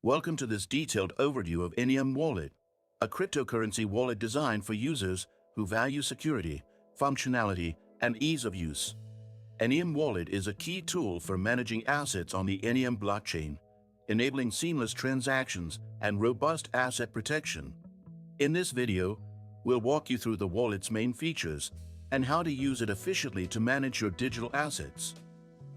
Welcome to this detailed overview of NEM Wallet, a cryptocurrency wallet designed for users who value security, functionality, and ease of use. NEM Wallet is a key tool for managing assets on the NEM blockchain, enabling seamless transactions and robust asset protection. In this video, we'll walk you through the wallet's main features and how to use it efficiently to manage your digital assets.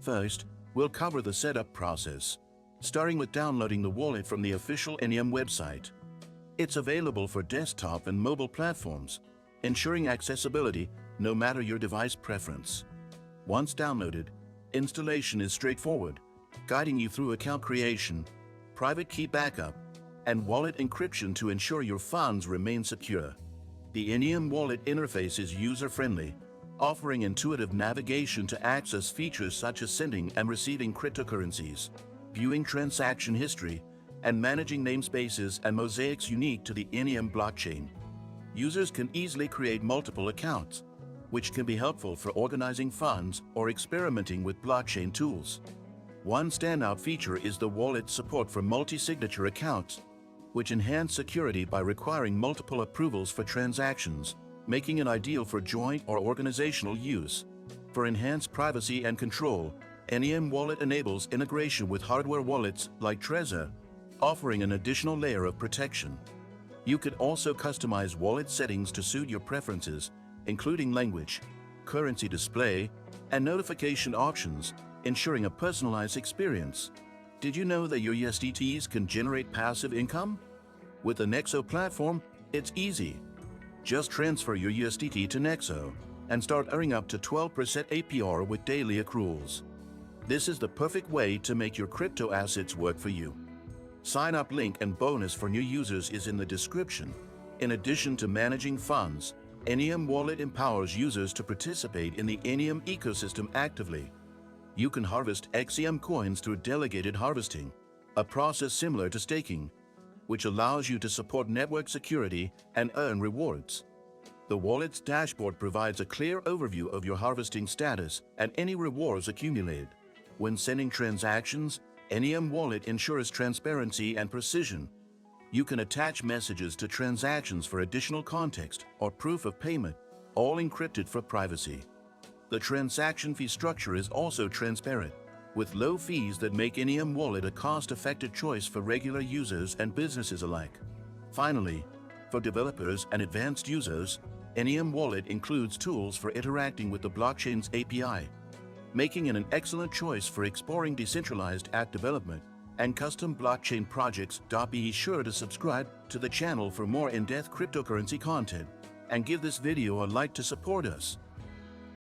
First, we'll cover the setup process, starting with downloading the wallet from the official NEM website. It's available for desktop and mobile platforms, ensuring accessibility no matter your device preference. Once downloaded, installation is straightforward, guiding you through account creation, private key backup, and wallet encryption to ensure your funds remain secure. The NEM wallet interface is user-friendly, offering intuitive navigation to access features such as sending and receiving cryptocurrencies, viewing transaction history, and managing namespaces and mosaics unique to the NEM blockchain. Users can easily create multiple accounts, which can be helpful for organizing funds or experimenting with blockchain tools. One standout feature is the wallet's support for multi-signature accounts, which enhance security by requiring multiple approvals for transactions, making it ideal for joint or organizational use. For enhanced privacy and control, NEM Wallet enables integration with hardware wallets like Trezor, offering an additional layer of protection. You could also customize wallet settings to suit your preferences, including language, currency display, and notification options, ensuring a personalized experience. Did you know that your USDTs can generate passive income? With the Nexo platform, it's easy. Just transfer your USDT to Nexo and start earning up to 12% APR with daily accruals. This is the perfect way to make your crypto assets work for you. Sign up link and bonus for new users is in the description. In addition to managing funds, NEM Wallet empowers users to participate in the NEM ecosystem actively. You can harvest XEM coins through delegated harvesting, a process similar to staking, which allows you to support network security and earn rewards. The wallet's dashboard provides a clear overview of your harvesting status and any rewards accumulated. When sending transactions, NEM Wallet ensures transparency and precision. You can attach messages to transactions for additional context or proof of payment, all encrypted for privacy. The transaction fee structure is also transparent, with low fees that make NEM Wallet a cost-effective choice for regular users and businesses alike. Finally, for developers and advanced users, NEM Wallet includes tools for interacting with the blockchain's API, making it an excellent choice for exploring decentralized app development and custom blockchain projects. Be sure to subscribe to the channel for more in-depth cryptocurrency content and give this video a like to support us.